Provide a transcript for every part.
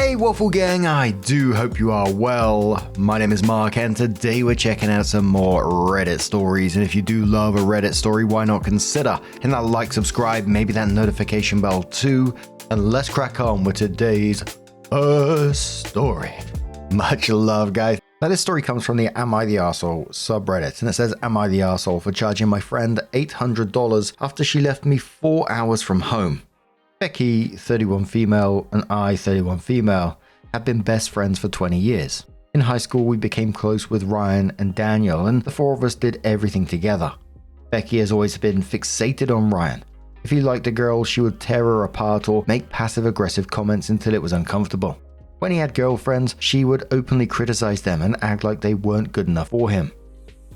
Hey Waffle Gang, I do hope you are well. My name is Mark and today we're checking out some more Reddit stories, and if you do love a Reddit story, why not consider hitting that like, subscribe, maybe that notification bell too, and let's crack on with today's story. Much love, guys. Now this story comes from the Am I the Arsehole subreddit, and it says, am I the arsehole for charging my friend $800 after she left me 4 hours from home? Becky, 31 female, and I, 31 female, have been best friends for 20 years. In high school, we became close with Ryan and Daniel, and the four of us did everything together. Becky has always been fixated on Ryan. If he liked a girl, she would tear her apart or make passive-aggressive comments until it was uncomfortable. When he had girlfriends, she would openly criticize them and act like they weren't good enough for him.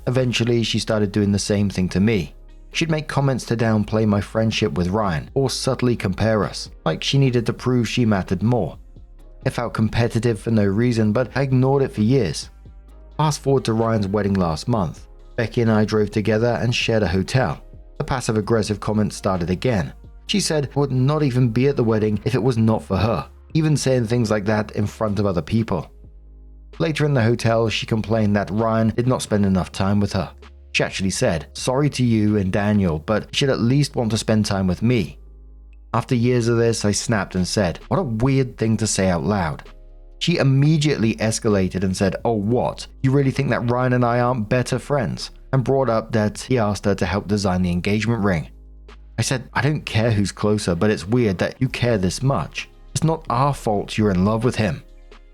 Eventually, she started doing the same thing to me. She'd make comments to downplay my friendship with Ryan, or subtly compare us, like she needed to prove she mattered more. It felt competitive for no reason, but I ignored it for years. Fast forward to Ryan's wedding last month. Becky and I drove together and shared a hotel. The passive-aggressive comments started again. She said I would not even be at the wedding if it was not for her, even saying things like that in front of other people. Later in the hotel, she complained that Ryan did not spend enough time with her. She actually said, sorry to you and Daniel, but you should at least want to spend time with me. After years of this, I snapped and said, what a weird thing to say out loud. She immediately escalated and said, oh what, you really think that Ryan and I aren't better friends? And brought up that he asked her to help design the engagement ring. I said, I don't care who's closer, but it's weird that you care this much. It's not our fault you're in love with him.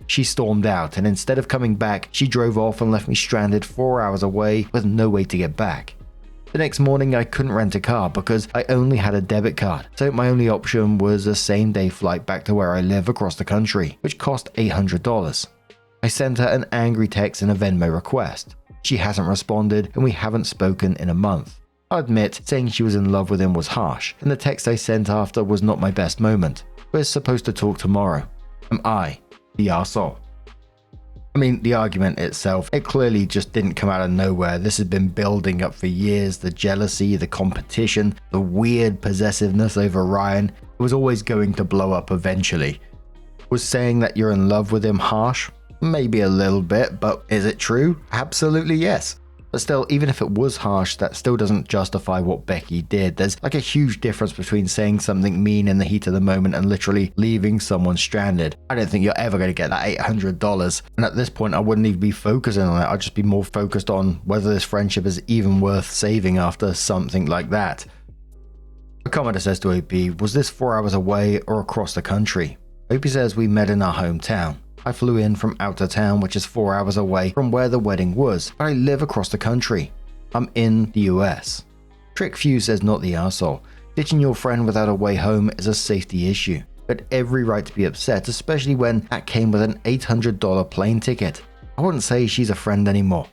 She stormed out, and instead of coming back, she drove off and left me stranded 4 hours away with no way to get back. The next morning, I couldn't rent a car because I only had a debit card, so my only option was a same-day flight back to where I live across the country, which cost $800. I sent her an angry text and a Venmo request. She hasn't responded, and we haven't spoken in a month. I admit, saying she was in love with him was harsh, and the text I sent after was not my best moment. We're supposed to talk tomorrow. Am I the arsehole? I mean, the argument itself, it clearly just didn't come out of nowhere. This has been building up for years. The jealousy, the competition, the weird possessiveness over Ryan. It was always going to blow up eventually. Was saying that you're in love with him harsh? Maybe a little bit, but is it true? Absolutely yes. But still, even if it was harsh, that still doesn't justify what Becky did. There's like a huge difference between saying something mean in the heat of the moment and literally leaving someone stranded. I don't think you're ever going to get that $800. And at this point, I wouldn't even be focusing on it. I'd just be more focused on whether this friendship is even worth saving after something like that. A commenter says to OP, was this 4 hours away or across the country? OP says we met in our hometown. I flew in from out of town, which is 4 hours away from where the wedding was, but I live across the country. I'm in the US. Trickfew says not the arsehole. Ditching your friend without a way home is a safety issue, but every right to be upset, especially when that came with an $800 plane ticket. I wouldn't say she's a friend anymore.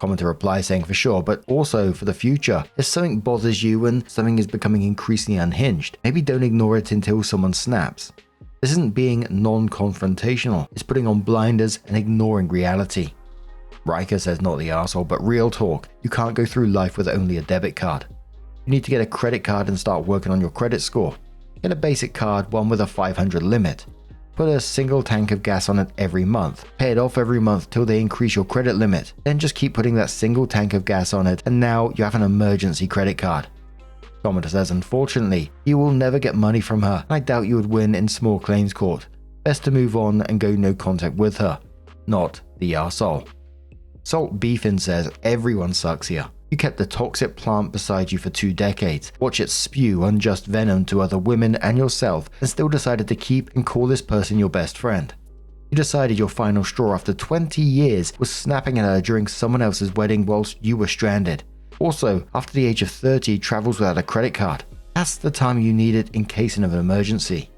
Commenter replies saying for sure, but also for the future. If something bothers you and something is becoming increasingly unhinged, maybe don't ignore it until someone snaps. This isn't being non-confrontational, it's putting on blinders and ignoring reality. Riker says not the arsehole, but real talk, you can't go through life with only a debit card. You need to get a credit card and start working on your credit score. Get a basic card, one with a 500 limit. Put a single tank of gas on it every month. Pay it off every month till they increase your credit limit. Then just keep putting that single tank of gas on it, and now you have an emergency credit card. Commenter says, unfortunately, you will never get money from her. I doubt you would win in small claims court. Best to move on and go no contact with her. Not the arsehole. Salt Beefin says, everyone sucks here. You kept the toxic plant beside you for 2 decades, watch it spew unjust venom to other women and yourself, and still decided to keep and call this person your best friend. You decided your final straw after 20 years was snapping at her during someone else's wedding whilst you were stranded. Also, after the age of 30, travels without a credit card. That's the time you need it in case of an emergency.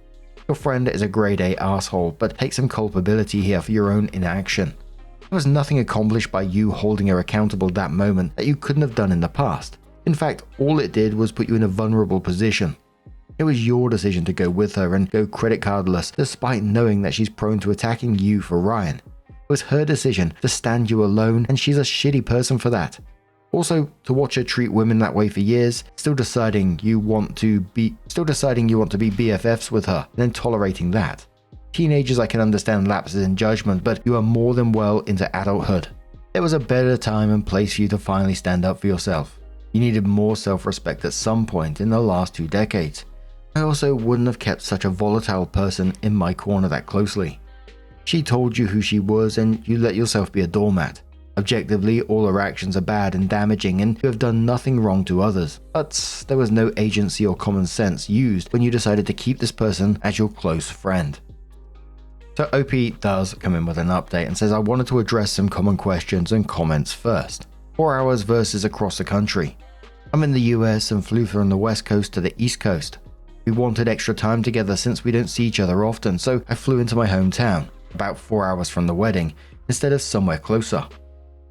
Your friend is a grade A arsehole, but take some culpability here for your own inaction. There was nothing accomplished by you holding her accountable that moment that you couldn't have done in the past. In fact, all it did was put you in a vulnerable position. It was your decision to go with her and go credit cardless, despite knowing that she's prone to attacking you for Ryan. It was her decision to stand you alone, and she's a shitty person for that. Also, to watch her treat women that way for years, still deciding you want to be BFFs with her, and then tolerating that. Teenagers, I can understand lapses in judgment, but you are more than well into adulthood. There was a better time and place for you to finally stand up for yourself. You needed more self-respect at some point in the last 2 decades. I also wouldn't have kept such a volatile person in my corner that closely. She told you who she was and you let yourself be a doormat. Objectively, all her actions are bad and damaging and you have done nothing wrong to others. But there was no agency or common sense used when you decided to keep this person as your close friend. So OP does come in with an update and says, I wanted to address some common questions and comments first. 4 hours versus across the country. I'm in the US and flew from the West Coast to the East Coast. We wanted extra time together since we don't see each other often, so I flew into my hometown, about 4 hours from the wedding, instead of somewhere closer.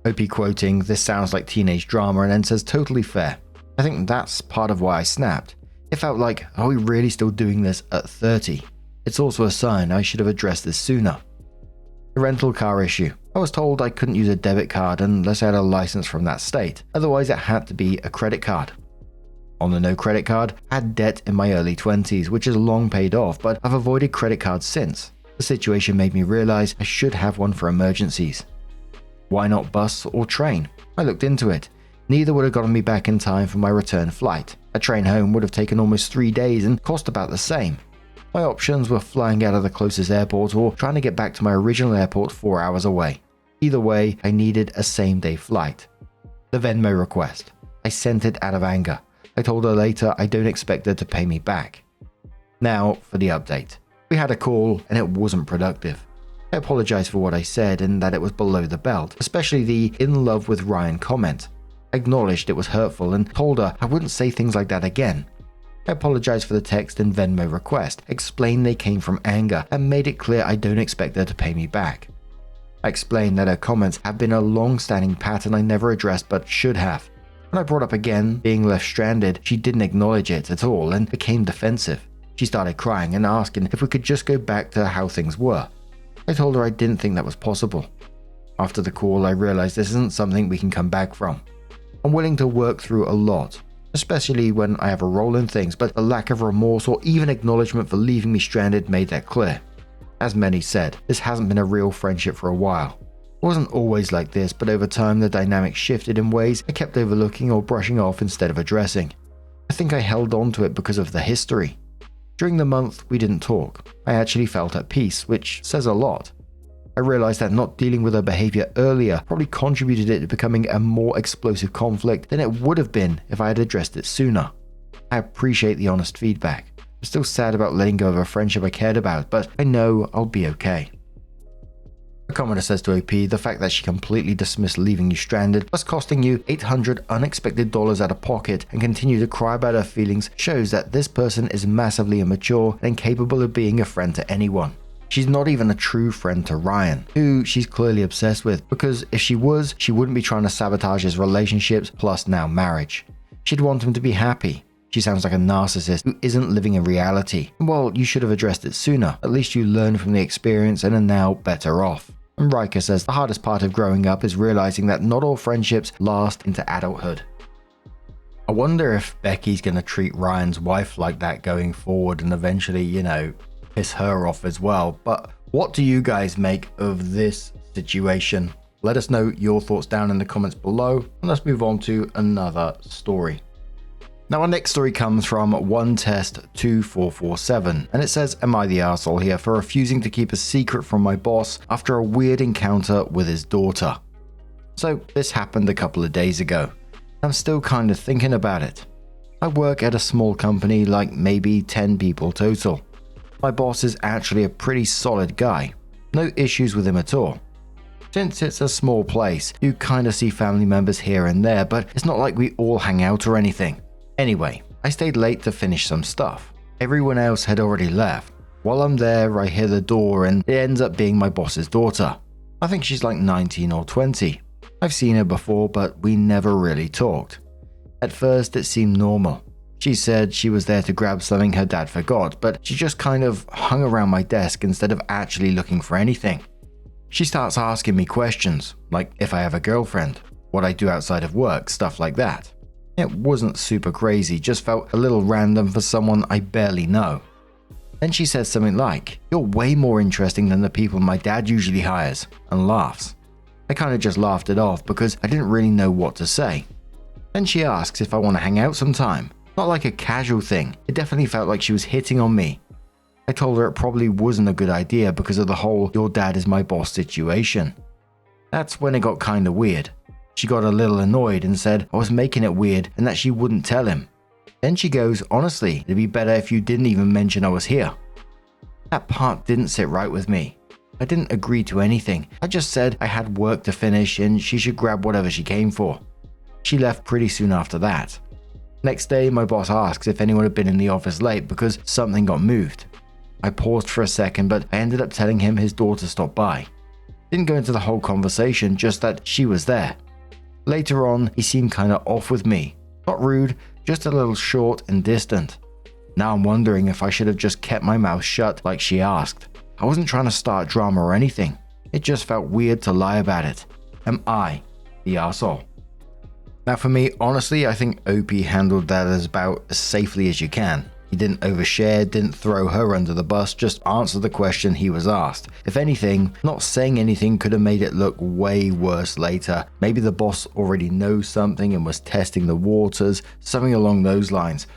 OP quoting, this sounds like teenage drama, and then says totally fair. I think that's part of why I snapped. It felt like, are we really still doing this at 30? It's also a sign I should have addressed this sooner. The rental car issue. I was told I couldn't use a debit card unless I had a license from that state, otherwise it had to be a credit card. On the no credit card, I had debt in my early 20s, which is long paid off, but I've avoided credit cards since. The situation made me realize I should have one for emergencies. Why not bus or train? I looked into it. Neither would have gotten me back in time for my return flight. A train home would have taken almost 3 days and cost about the same. My options were flying out of the closest airport or trying to get back to my original airport 4 hours away. Either way, I needed a same-day flight. The Venmo request. I sent it out of anger. I told her later I don't expect her to pay me back. Now for the update. We had a call and it wasn't productive. I apologized for what I said and that it was below the belt, especially the "in love with Ryan" comment. I acknowledged it was hurtful and told her I wouldn't say things like that again. I apologized for the text and Venmo request, explained they came from anger, and made it clear I don't expect her to pay me back. I explained that her comments have been a long-standing pattern I never addressed but should have. When I brought up again being left stranded, she didn't acknowledge it at all and became defensive. She started crying and asking if we could just go back to how things were. I told her I didn't think that was possible. After the call, I realized this isn't something we can come back from. I'm willing to work through a lot, especially when I have a role in things, but the lack of remorse or even acknowledgement for leaving me stranded made that clear. As many said, this hasn't been a real friendship for a while. It wasn't always like this, but over time the dynamic shifted in ways I kept overlooking or brushing off instead of addressing. I think I held on to it because of the history. During the month we didn't talk, I actually felt at peace, which says a lot. I realized that not dealing with her behavior earlier probably contributed it to becoming a more explosive conflict than it would have been if I had addressed it sooner. I appreciate the honest feedback. I'm still sad about letting go of a friendship I cared about, but I know I'll be okay. A commenter says to OP, the fact that she completely dismissed leaving you stranded, plus costing you $800 unexpected dollars out of pocket and continue to cry about her feelings shows that this person is massively immature and incapable of being a friend to anyone. She's not even a true friend to Ryan, who she's clearly obsessed with, because if she was, she wouldn't be trying to sabotage his relationships plus now marriage. She'd want him to be happy. She sounds like a narcissist who isn't living in reality. Well, you should have addressed it sooner. At least you learned from the experience and are now better off. And Riker says the hardest part of growing up is realizing that not all friendships last into adulthood. I wonder if Becky's going to treat Ryan's wife like that going forward and eventually, piss her off as well. But what do you guys make of this situation? Let us know your thoughts down in the comments below, and let's move on to another story. Now our next story comes from OneTest2447, and it says, am I the arsehole here for refusing to keep a secret from my boss after a weird encounter with his daughter? So this happened a couple of days ago. I'm still kind of thinking about it. I work at a small company, like maybe 10 people total. My boss is actually a pretty solid guy. No issues with him at all. Since it's a small place, you kind of see family members here and there, but it's not like we all hang out or anything. Anyway, I stayed late to finish some stuff. Everyone else had already left. While I'm there, I hear the door and it ends up being my boss's daughter. I think she's like 19 or 20. I've seen her before, but we never really talked. At first, it seemed normal. She said she was there to grab something her dad forgot, but she just kind of hung around my desk instead of actually looking for anything. She starts asking me questions, like if I have a girlfriend, what I do outside of work, stuff like that. It wasn't super crazy, just felt a little random for someone I barely know. Then she says something like, "You're way more interesting than the people my dad usually hires," and laughs. I kind of just laughed it off because I didn't really know what to say. Then she asks if I want to hang out sometime. Not like a casual thing, it definitely felt like she was hitting on me. I told her it probably wasn't a good idea because of the whole "your dad is my boss" situation. That's when it got kinda weird. She got a little annoyed and said I was making it weird and that she wouldn't tell him. Then she goes, "Honestly, it'd be better if you didn't even mention I was here." That part didn't sit right with me. I didn't agree to anything. I just said I had work to finish and she should grab whatever she came for. She left pretty soon after that. Next day, my boss asks if anyone had been in the office late because something got moved. I paused for a second, but I ended up telling him his daughter stopped by. Didn't go into the whole conversation, just that she was there. Later on, he seemed kinda off with me. Not rude, just a little short and distant. Now I'm wondering if I should have just kept my mouth shut like she asked. I wasn't trying to start drama or anything. It just felt weird to lie about it. Am I the arsehole? Now for me, honestly, I think OP handled that about as safely as you can. He didn't overshare, didn't throw her under the bus, just answered the question he was asked. If anything, not saying anything could have made it look way worse later. Maybe the boss already knows something and was testing the waters, something along those lines.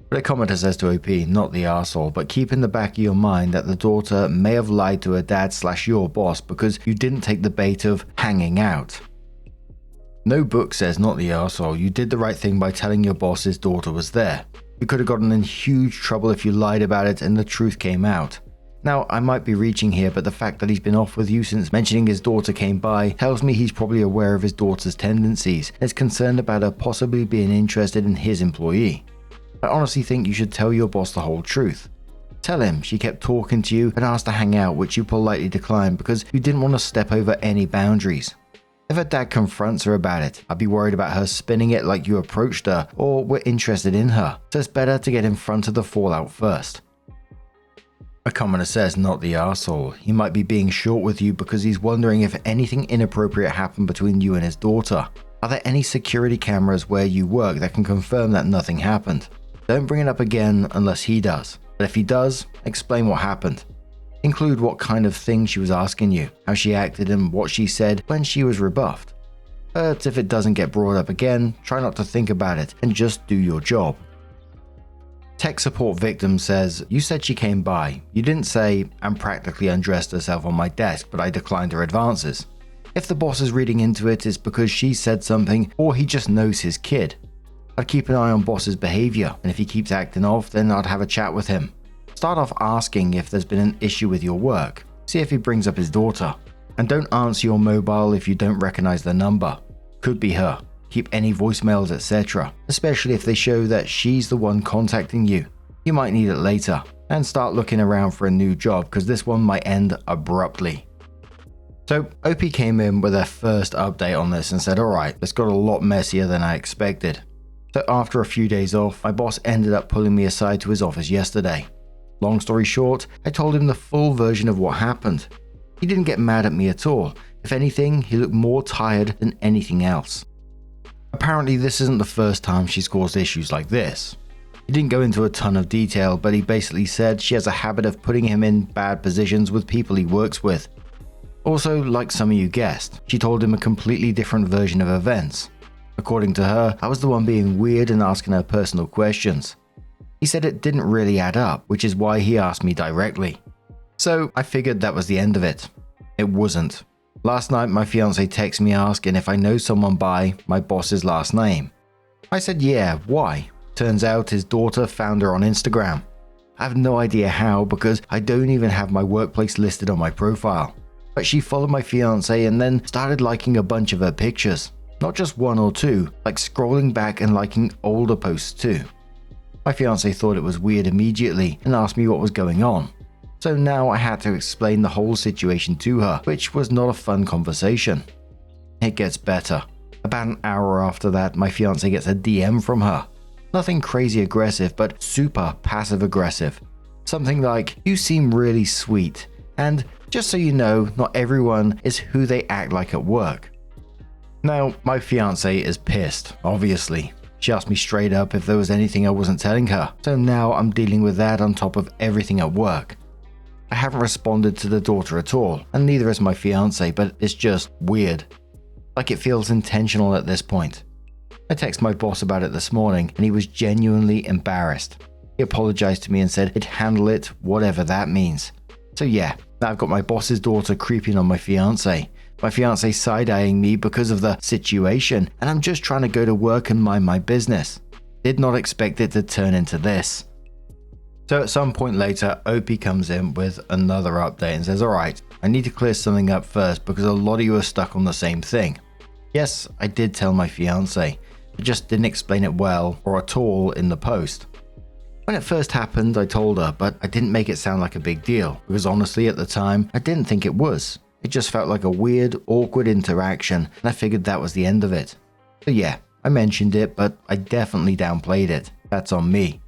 But a commenter says to OP, not the arsehole, but keep in the back of your mind that the daughter may have lied to her dad/your boss because you didn't take the bait of hanging out. No book says not the arsehole. You did the right thing by telling your boss his daughter was there. You could have gotten in huge trouble if you lied about it and the truth came out. Now, I might be reaching here, but the fact that he's been off with you since mentioning his daughter came by tells me he's probably aware of his daughter's tendencies and is concerned about her possibly being interested in his employee. I honestly think you should tell your boss the whole truth. Tell him she kept talking to you and asked to hang out, which you politely declined because you didn't want to step over any boundaries. If her dad confronts her about it, I'd be worried about her spinning it like you approached her or were interested in her, so it's better to get in front of the fallout first. A commenter says not the arsehole. He might be being short with you because he's wondering if anything inappropriate happened between you and his daughter. Are there any security cameras where you work that can confirm that nothing happened? Don't bring it up again unless he does, but if he does, explain what happened. Include what kind of thing she was asking you, how she acted and what she said when she was rebuffed. But if it doesn't get brought up again, try not to think about it and just do your job. Tech support victim says, you said she came by. You didn't say, and practically undressed herself on my desk, but I declined her advances. If the boss is reading into it, it's because she said something or he just knows his kid. I'd keep an eye on boss's behavior, and if he keeps acting off, then I'd have a chat with him. Start off asking if there's been an issue with your work. See if he brings up his daughter. And don't answer your mobile if you don't recognize the number. Could be her. Keep any voicemails, etc. Especially if they show that she's the one contacting you. You might need it later. And start looking around for a new job because this one might end abruptly. So OP came in with their first update on this and said, alright, this got a lot messier than I expected. So after a few days off, my boss ended up pulling me aside to his office yesterday. Long story short, I told him the full version of what happened. He didn't get mad at me at all. If anything, he looked more tired than anything else. Apparently, this isn't the first time she's caused issues like this. He didn't go into a ton of detail, but he basically said she has a habit of putting him in bad positions with people he works with. Also, like some of you guessed, she told him a completely different version of events. According to her, I was the one being weird and asking her personal questions. He said it didn't really add up, which is why he asked me directly. So I figured that was the end of it. It wasn't. Last night my fiance texted me asking if I know someone by my boss's last name. I said yeah, why? Turns out his daughter found her on Instagram. I have no idea how because I don't even have my workplace listed on my profile. But she followed my fiance and then started liking a bunch of her pictures. Not just one or two, like scrolling back and liking older posts too. My fiance thought it was weird immediately and asked me what was going on. So now I had to explain the whole situation to her, which was not a fun conversation. It gets better. About an hour after that, my fiance gets a DM from her. Nothing crazy aggressive, but super passive aggressive. Something like, you seem really sweet, and just so you know, not everyone is who they act like at work. Now, my fiance is pissed, obviously. She asked me straight up if there was anything I wasn't telling her, so now I'm dealing with that on top of everything at work. I haven't responded to the daughter at all, and neither has my fiance, but it's just weird. Like it feels intentional at this point. I texted my boss about it this morning, and he was genuinely embarrassed. He apologized to me and said he'd handle it, whatever that means. So yeah, now I've got my boss's daughter creeping on my fiance side-eyeing me because of the situation, and I'm just trying to go to work and mind my business. Did not expect it to turn into this. So at some point later, OP comes in with another update and says, alright, I need to clear something up first because a lot of you are stuck on the same thing. Yes, I did tell my fiance, I just didn't explain it well or at all in the post. When it first happened, I told her, but I didn't make it sound like a big deal, because honestly at the time, I didn't think it was. It just felt like a weird, awkward interaction, and I figured that was the end of it. So yeah, I mentioned it, but I definitely downplayed it. That's on me.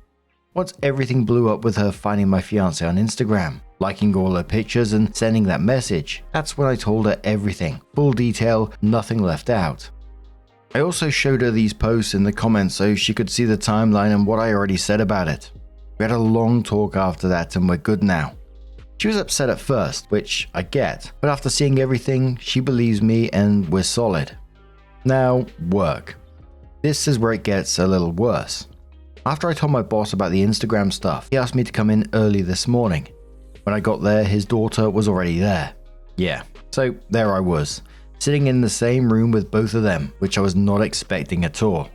Once everything blew up with her finding my fiance on Instagram, liking all her pictures and sending that message, that's when I told her everything, full detail, nothing left out. I also showed her these posts in the comments so she could see the timeline and what I already said about it. We had a long talk after that and we're good now. She was upset at first, which I get, but after seeing everything, she believes me and we're solid. Now, work. This is where it gets a little worse. After I told my boss about the Instagram stuff, he asked me to come in early this morning. When I got there, his daughter was already there. Yeah, so there I was, sitting in the same room with both of them, which I was not expecting at all.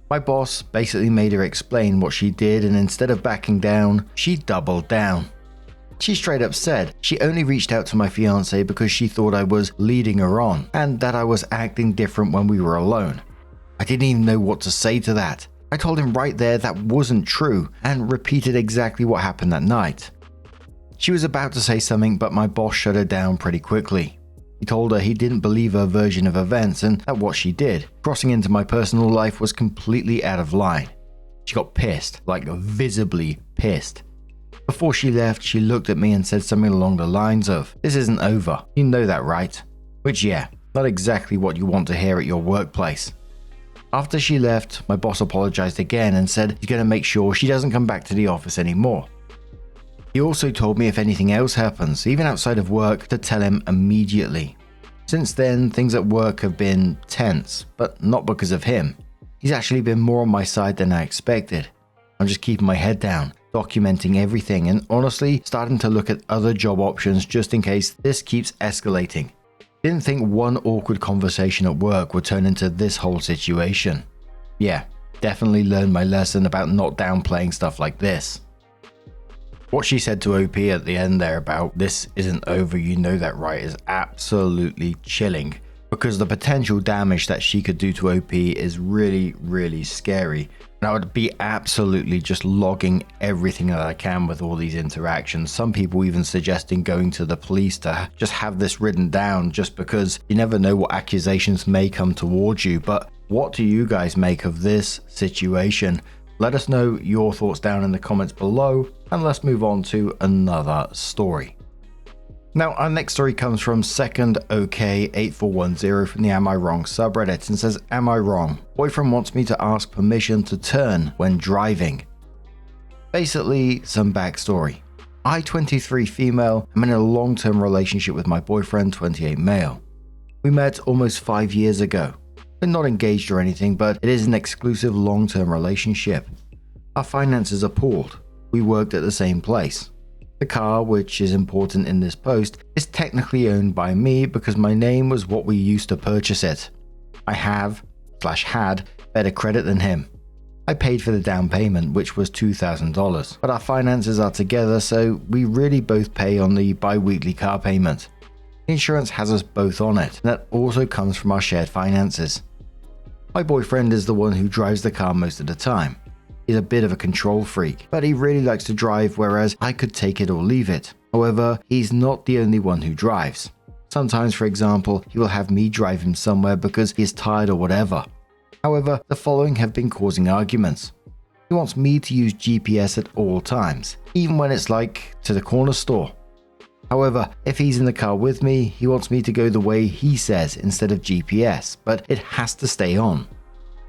My boss basically made her explain what she did, and instead of backing down, she doubled down. She straight up said she only reached out to my fiance because she thought I was leading her on and that I was acting different when we were alone. I didn't even know what to say to that. I told him right there that wasn't true and repeated exactly what happened that night. She was about to say something, but my boss shut her down pretty quickly. He told her he didn't believe her version of events and that what she did, crossing into my personal life, was completely out of line. She got pissed, like visibly pissed. Before she left, she looked at me and said something along the lines of, "This isn't over, you know that, right?" Which yeah, not exactly what you want to hear at your workplace. After she left, my boss apologized again and said he's going to make sure she doesn't come back to the office anymore. He also told me if anything else happens, even outside of work, to tell him immediately. Since then, things at work have been tense, but not because of him. He's actually been more on my side than I expected. I'm just keeping my head down, documenting everything, and honestly starting to look at other job options just in case this keeps escalating. Didn't think one awkward conversation at work would turn into this whole situation. Yeah, definitely learned my lesson about not downplaying stuff like this. What she said to OP at the end there about "this isn't over, you know that, right?" is absolutely chilling, because the potential damage that she could do to OP is really scary. And I would be absolutely just logging everything that I can with all these interactions. Some people even suggesting going to the police to just have this written down, just because you never know what accusations may come towards you. But what do you guys make of this situation? Let us know your thoughts down in the comments below, and let's move on to another story. Now, our next story comes from SecondOK8410 from the Am I Wrong subreddit and says, "Am I wrong? Boyfriend wants me to ask permission to turn when driving." Basically, some backstory. I, 23 female, am in a long-term relationship with my boyfriend, 28 male. We met almost 5 years ago. We're not engaged or anything, but it is an exclusive long-term relationship. Our finances are pooled. We worked at the same place. The car, which is important in this post, is technically owned by me because my name was what we used to purchase it. I had better credit than him. I paid for the down payment, which was $2,000, but our finances are together, so we really both pay on the bi-weekly car payment. Insurance has us both on it, and that also comes from our shared finances. My boyfriend is the one who drives the car most of the time. He's a bit of a control freak, but he really likes to drive, whereas I could take it or leave it. However, he's not the only one who drives. Sometimes, for example, he will have me drive him somewhere because he is tired or whatever. However, the following have been causing arguments. He wants me to use GPS at all times, even when it's like to the corner store. However, if he's in the car with me, he wants me to go the way he says instead of GPS, but it has to stay on.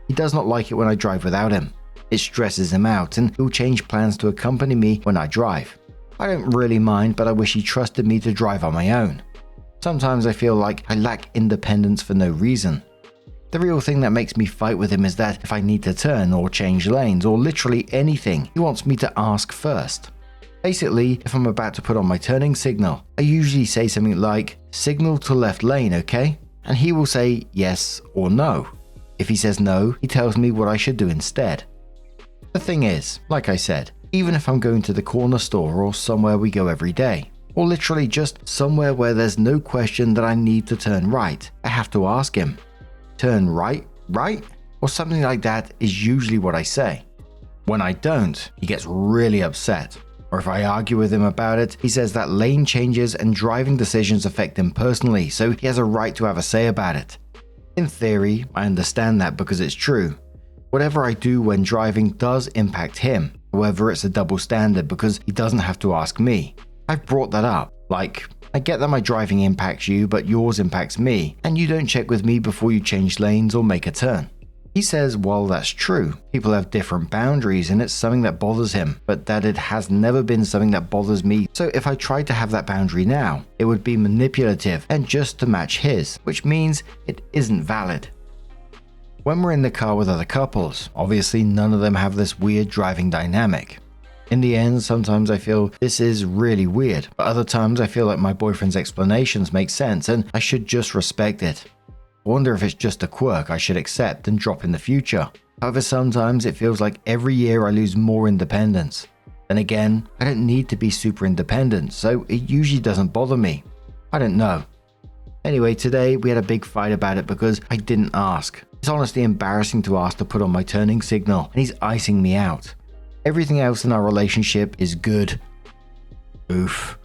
He does not like it when I drive without him. It stresses him out and he'll change plans to accompany me when I drive. I don't really mind, but I wish he trusted me to drive on my own. Sometimes I feel like I lack independence for no reason. The real thing that makes me fight with him is that if I need to turn or change lanes or literally anything, he wants me to ask first. Basically, if I'm about to put on my turning signal, I usually say something like, "Signal to left lane, okay?" And he will say yes or no. If he says no, he tells me what I should do instead. The thing is, like I said, even if I'm going to the corner store or somewhere we go every day, or literally just somewhere where there's no question that I need to turn right, I have to ask him. Turn right? Or something like that is usually what I say. When I don't, he gets really upset. Or if I argue with him about it, he says that lane changes and driving decisions affect him personally, so he has a right to have a say about it. In theory, I understand that because it's true. Whatever I do when driving does impact him. However, it's a double standard because he doesn't have to ask me. I've brought that up. Like, I get that my driving impacts you, but yours impacts me, and you don't check with me before you change lanes or make a turn. He says, while that's true, people have different boundaries and it's something that bothers him, but that it has never been something that bothers me. So if I tried to have that boundary now, it would be manipulative and just to match his, which means it isn't valid. When we're in the car with other couples, obviously none of them have this weird driving dynamic. In the end, sometimes I feel this is really weird, but other times I feel like my boyfriend's explanations make sense and I should just respect it. I wonder if it's just a quirk I should accept and drop in the future. However, sometimes it feels like every year I lose more independence. Then again, I don't need to be super independent, so it usually doesn't bother me. I don't know. Anyway, today we had a big fight about it because I didn't ask. It's honestly embarrassing to ask to put on my turning signal, and he's icing me out. Everything else in our relationship is good. Oof.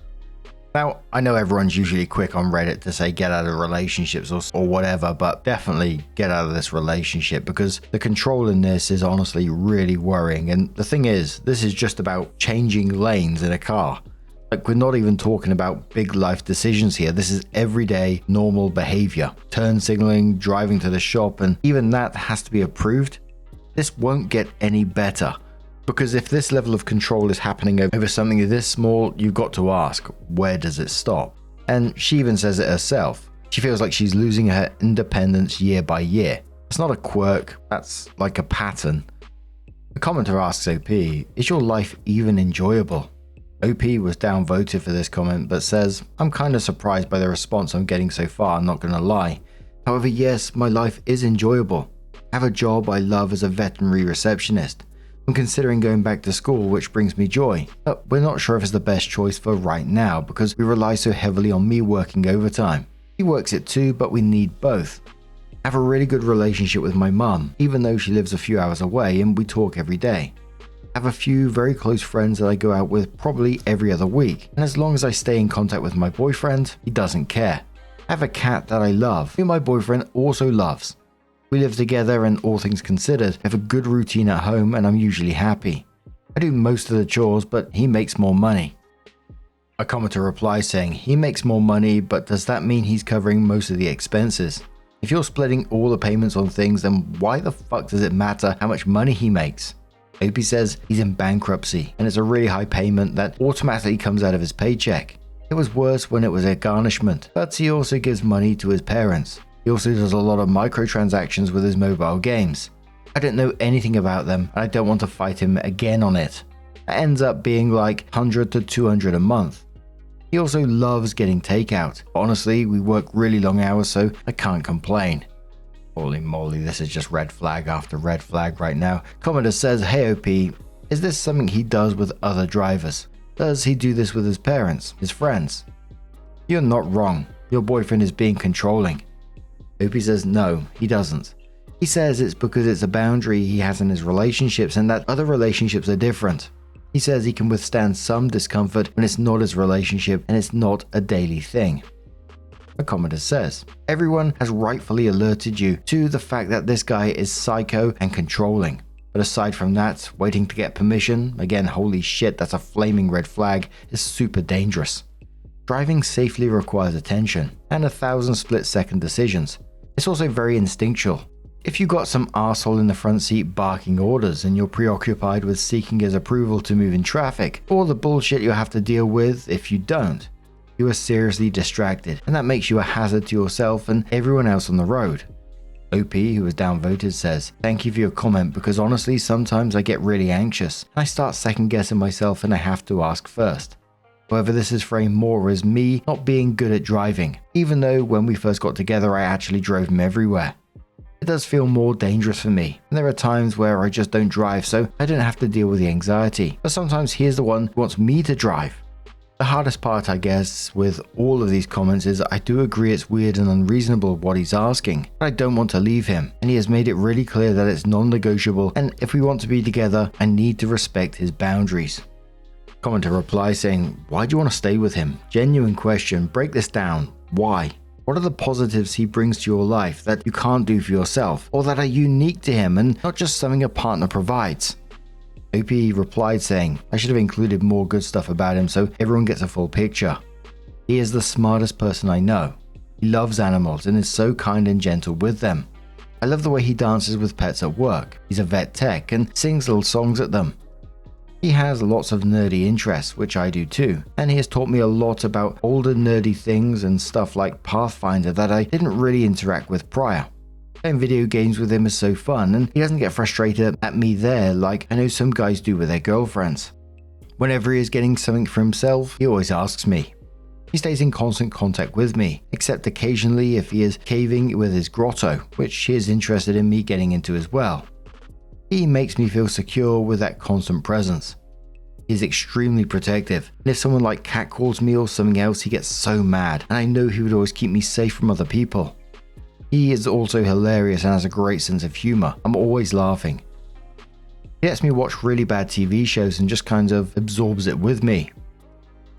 Now, I know everyone's usually quick on Reddit to say get out of relationships or whatever, but definitely get out of this relationship because the control in this is honestly really worrying. And the thing is, this is just about changing lanes in a car. Like, we're not even talking about big life decisions here. This is everyday normal behavior. Turn signaling, driving to the shop, and even that has to be approved. This won't get any better. Because if this level of control is happening over something this small, you've got to ask, where does it stop? And she even says it herself. She feels like she's losing her independence year by year. It's not a quirk, that's like a pattern. The commenter asks OP, is your life even enjoyable? OP was downvoted for this comment, but says, I'm kind of surprised by the response I'm getting so far, I'm not gonna lie. However, yes, my life is enjoyable. I have a job I love as a veterinary receptionist. I'm considering going back to school, which brings me joy, but we're not sure if it's the best choice for right now because we rely so heavily on me working overtime. He works it too, but we need both. I have a really good relationship with my mum, even though she lives a few hours away and we talk every day. I have a few very close friends that I go out with probably every other week, and as long as I stay in contact with my boyfriend, he doesn't care. I have a cat that I love, who my boyfriend also loves. We live together and all things considered, I have a good routine at home and I'm usually happy. I do most of the chores, but he makes more money. A commenter replies saying, he makes more money, but does that mean he's covering most of the expenses? If you're splitting all the payments on things, then why the fuck does it matter how much money he makes? OP says he's in bankruptcy and it's a really high payment that automatically comes out of his paycheck. It was worse when it was a garnishment, but he also gives money to his parents. He also does a lot of microtransactions with his mobile games. I don't know anything about them and I don't want to fight him again on it. It ends up being like 100 to 200 a month. He also loves getting takeout. Honestly, we work really long hours, so I can't complain. Holy moly, this is just red flag after red flag right now. Commenter says, hey OP, is this something he does with other drivers? Does he do this with his parents, his friends? You're not wrong. Your boyfriend is being controlling. OP says no, he doesn't. He says it's because it's a boundary he has in his relationships and that other relationships are different. He says he can withstand some discomfort when it's not his relationship and it's not a daily thing. A commenter says, everyone has rightfully alerted you to the fact that this guy is psycho and controlling. But aside from that, waiting to get permission, again, holy shit, that's a flaming red flag, is super dangerous. Driving safely requires attention and 1,000 split-second decisions. It's also very instinctual. If you got some arsehole in the front seat barking orders and you're preoccupied with seeking his approval to move in traffic, or the bullshit you have to deal with if you don't, you are seriously distracted, and that makes you a hazard to yourself and everyone else on the road. OP, who was downvoted, says, "Thank you for your comment because honestly sometimes I get really anxious and I start second guessing myself and I have to ask first. However, this is framed more as me not being good at driving, even though when we first got together I actually drove him everywhere. It does feel more dangerous for me, and there are times where I just don't drive so I don't have to deal with the anxiety, but sometimes he is the one who wants me to drive. The hardest part, I guess, with all of these comments is I do agree it's weird and unreasonable what he's asking, but I don't want to leave him, and he has made it really clear that it's non-negotiable, and if we want to be together, I need to respect his boundaries." Commenter replies saying, "Why do you want to stay with him? Genuine question, break this down. Why? What are the positives he brings to your life that you can't do for yourself, or that are unique to him and not just something a partner provides?" OP replied saying, "I should have included more good stuff about him so everyone gets a full picture. He is the smartest person I know. He loves animals and is so kind and gentle with them. I love the way he dances with pets at work. He's a vet tech and sings little songs at them. He has lots of nerdy interests, which I do too, and he has taught me a lot about older nerdy things and stuff like Pathfinder that I didn't really interact with prior. Playing video games with him is so fun, and he doesn't get frustrated at me there like I know some guys do with their girlfriends. Whenever he is getting something for himself, he always asks me. He stays in constant contact with me, except occasionally if he is caving with his grotto, which he is interested in me getting into as well. He makes me feel secure with that constant presence. He is extremely protective, and if someone like catcalls me or something else, he gets so mad, and I know he would always keep me safe from other people. He is also hilarious and has a great sense of humor. I'm always laughing. He lets me watch really bad TV shows and just kind of absorbs it with me.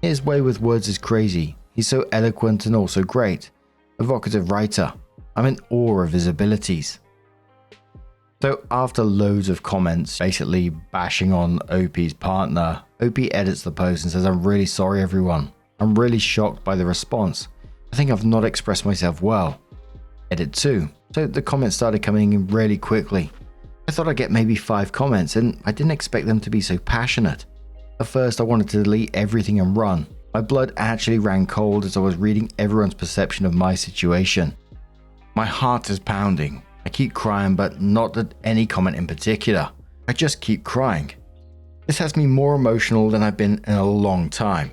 His way with words is crazy. He's so eloquent and also great. Evocative writer. I'm in awe of his abilities." So after loads of comments basically bashing on OP's partner, OP edits the post and says, "I'm really sorry everyone. I'm really shocked by the response. I think I've not expressed myself well." Edit 2. So the comments started coming in really quickly. I thought I'd get maybe 5 comments and I didn't expect them to be so passionate. At first I wanted to delete everything and run. My blood actually ran cold as I was reading everyone's perception of my situation. My heart is pounding. I keep crying, but not at any comment in particular. I just keep crying. This has me more emotional than I've been in a long time.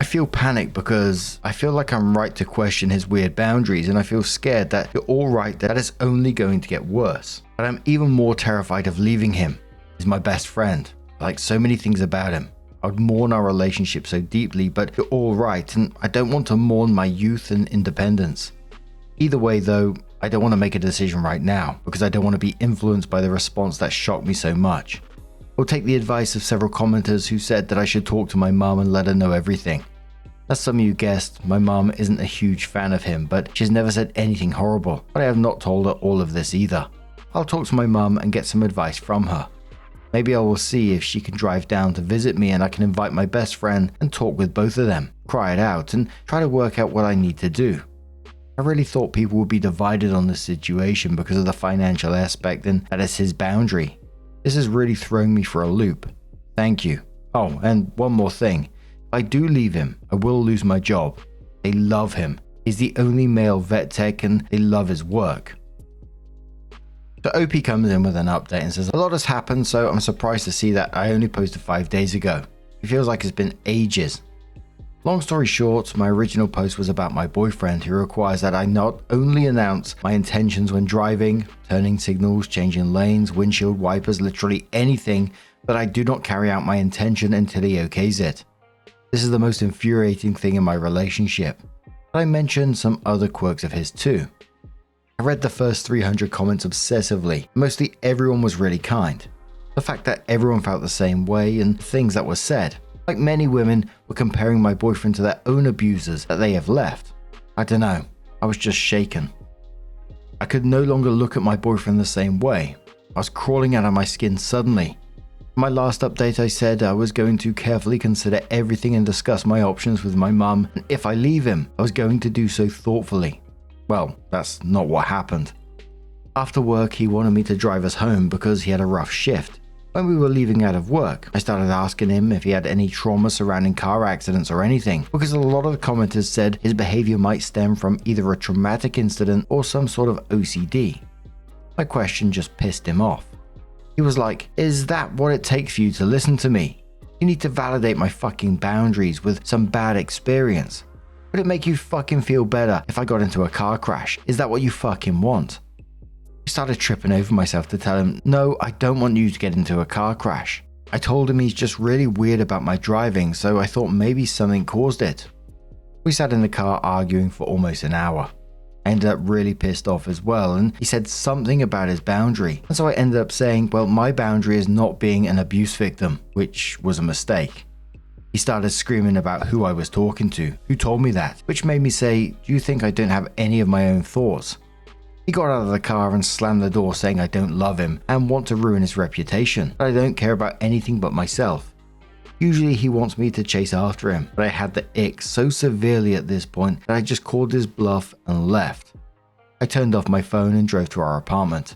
I feel panicked because I feel like I'm right to question his weird boundaries, and I feel scared that you're all right, that it's only going to get worse. But I'm even more terrified of leaving him. He's my best friend. I like so many things about him. I would mourn our relationship so deeply, but you're all right, and I don't want to mourn my youth and independence. Either way though, I don't want to make a decision right now because I don't want to be influenced by the response that shocked me so much. I'll take the advice of several commenters who said that I should talk to my mum and let her know everything. As some of you guessed, my mum isn't a huge fan of him, but she's never said anything horrible, but I have not told her all of this either. I'll talk to my mum and get some advice from her. Maybe I will see if she can drive down to visit me and I can invite my best friend and talk with both of them, cry it out, and try to work out what I need to do. I really thought people would be divided on this situation because of the financial aspect and that is his boundary. This has really thrown me for a loop. Thank you. Oh, and one more thing. If I do leave him, I will lose my job. They love him. He's the only male vet tech and they love his work. So OP comes in with an update and says, "A lot has happened, so I'm surprised to see that I only posted 5 days ago. It feels like it's been ages. Long story short, my original post was about my boyfriend who requires that I not only announce my intentions when driving, turning signals, changing lanes, windshield wipers, literally anything, but I do not carry out my intention until he okays it. This is the most infuriating thing in my relationship. But I mentioned some other quirks of his too. I read the first 300 comments obsessively. Mostly everyone was really kind. The fact that everyone felt the same way and things that were said. Like many women were comparing my boyfriend to their own abusers that they have left. I don't know, I was just shaken. I could no longer look at my boyfriend the same way. I was crawling out of my skin suddenly. In my last update I said I was going to carefully consider everything and discuss my options with my mum, and if I leave him, I was going to do so thoughtfully. Well, that's not what happened. After work, he wanted me to drive us home because he had a rough shift. When we were leaving out of work, I started asking him if he had any trauma surrounding car accidents or anything, because a lot of the commenters said his behavior might stem from either a traumatic incident or some sort of OCD. My question just pissed him off. He was like, "Is that what it takes for you to listen to me? You need to validate my fucking boundaries with some bad experience. Would it make you fucking feel better if I got into a car crash? Is that what you fucking want?" I started tripping over myself to tell him, "No, I don't want you to get into a car crash." I told him he's just really weird about my driving, so I thought maybe something caused it. We sat in the car arguing for almost an hour. I ended up really pissed off as well, and he said something about his boundary, and so I ended up saying, well, my boundary is not being an abuse victim, which was a mistake. He started screaming about who I was talking to, who told me that, which made me say, "Do you think I don't have any of my own thoughts?" He got out of the car and slammed the door, saying I don't love him and want to ruin his reputation, that I don't care about anything but myself. Usually he wants me to chase after him, but I had the ick so severely at this point that I just called his bluff and left. I turned off my phone and drove to our apartment.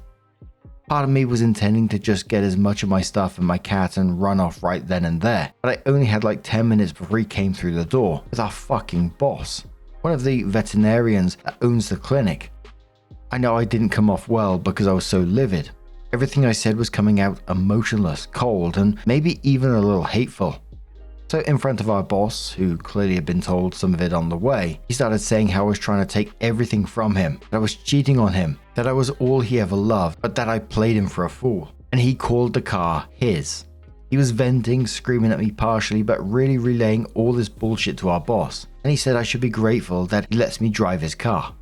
Part of me was intending to just get as much of my stuff and my cat and run off right then and there, but I only had like 10 minutes before he came through the door with our fucking boss, one of the veterinarians that owns the clinic. I know I didn't come off well because I was so livid. Everything I said was coming out emotionless, cold, and maybe even a little hateful. So in front of our boss, who clearly had been told some of it on the way, he started saying how I was trying to take everything from him, that I was cheating on him, that I was all he ever loved, but that I played him for a fool. And he called the car his. He was venting, screaming at me partially, but really relaying all this bullshit to our boss. And he said I should be grateful that he lets me drive his car.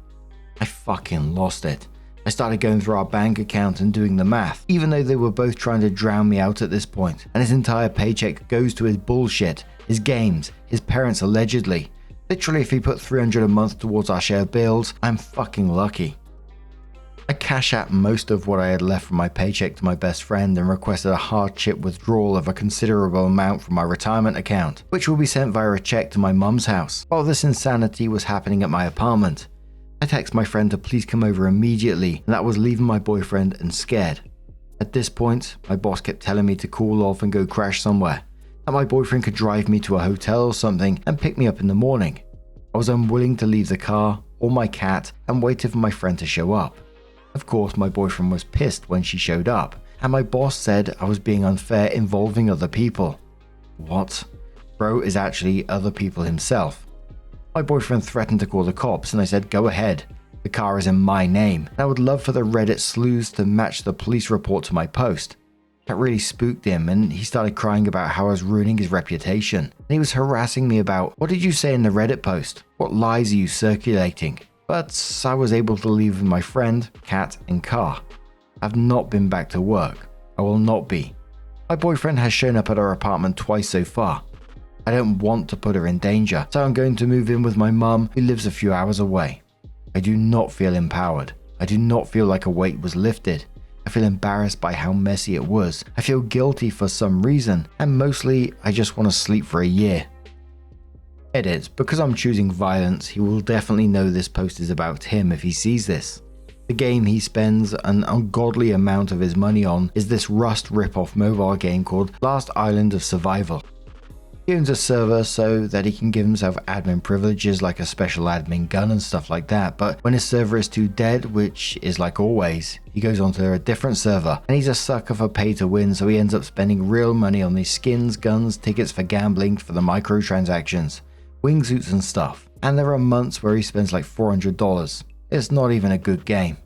I fucking lost it. I started going through our bank account and doing the math, even though they were both trying to drown me out at this point, and his entire paycheck goes to his bullshit, his games, his parents allegedly. Literally, if he put $300 a month towards our shared bills, I'm fucking lucky. I cash out most of what I had left from my paycheck to my best friend and requested a hardship withdrawal of a considerable amount from my retirement account, which will be sent via a check to my mum's house, while this insanity was happening at my apartment. I texted my friend to please come over immediately, and that was leaving my boyfriend and scared. At this point, my boss kept telling me to cool off and go crash somewhere, that my boyfriend could drive me to a hotel or something and pick me up in the morning. I was unwilling to leave the car or my cat and waited for my friend to show up. Of course, my boyfriend was pissed when she showed up, and my boss said I was being unfair involving other people. What? Bro is actually other people himself. My boyfriend threatened to call the cops, and I said, "Go ahead. The car is in my name, and I would love for the Reddit sleuths to match the police report to my post." That really spooked him, and he started crying about how I was ruining his reputation. And he was harassing me about, "What did you say in the Reddit post? What lies are you circulating?" But I was able to leave with my friend, cat, and car. I've not been back to work. I will not be. My boyfriend has shown up at our apartment twice so far. I don't want to put her in danger, so I'm going to move in with my mum, who lives a few hours away. I do not feel empowered. I do not feel like a weight was lifted. I feel embarrassed by how messy it was. I feel guilty for some reason, and mostly I just want to sleep for a year. Edit, because I'm choosing violence, he will definitely know this post is about him if he sees this. The game he spends an ungodly amount of his money on is this Rust rip-off mobile game called Last Island of Survival. He owns a server so that he can give himself admin privileges like a special admin gun and stuff like that, but when his server is too dead, which is like always, he goes onto a different server, and he's a sucker for pay to win, so he ends up spending real money on these skins, guns, tickets for gambling, for the microtransactions, wingsuits and stuff, and there are months where he spends like $400. It's not even a good game.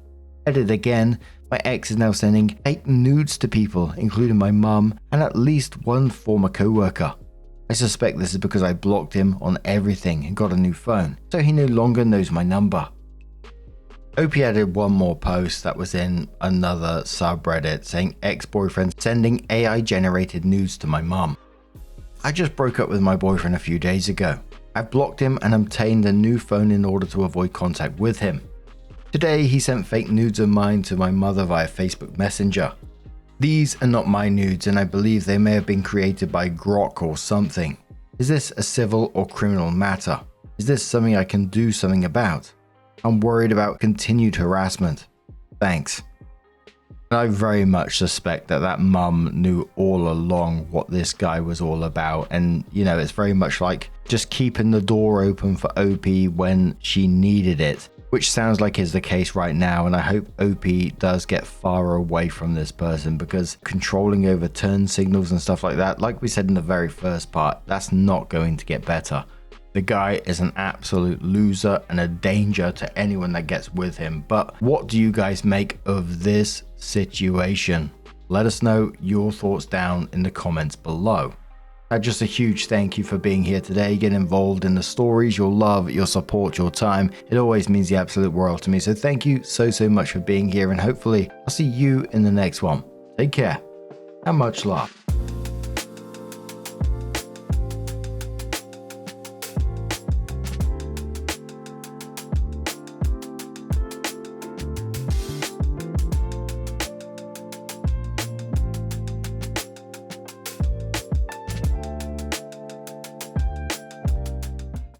Edit again, my ex is now sending fake nudes to people, including my mum and at least one former co-worker. I suspect this is because I blocked him on everything and got a new phone, so he no longer knows my number. Opie added one more post that was in another subreddit saying ex-boyfriend sending AI-generated nudes to my mum. I just broke up with my boyfriend a few days ago. I've blocked him and obtained a new phone in order to avoid contact with him. Today he sent fake nudes of mine to my mother via Facebook Messenger. These are not my nudes, and I believe they may have been created by Grok or something. Is this a civil or criminal matter? Is this something I can do something about? I'm worried about continued harassment. Thanks. And I very much suspect that that mum knew all along what this guy was all about. And, you know, it's very much like just keeping the door open for OP when she needed it, which sounds like is the case right now. And I hope OP does get far away from this person, because controlling over turn signals and stuff like that, like we said in the very first part, that's not going to get better. The guy is an absolute loser and a danger to anyone that gets with him. But what do you guys make of this situation? Let us know your thoughts down in the comments below. Just a huge thank you for being here today, getting involved in the stories, your love, your support, your time. It always means the absolute world to me. So thank you so much for being here, and hopefully I'll see you in the next one. Take care and much love.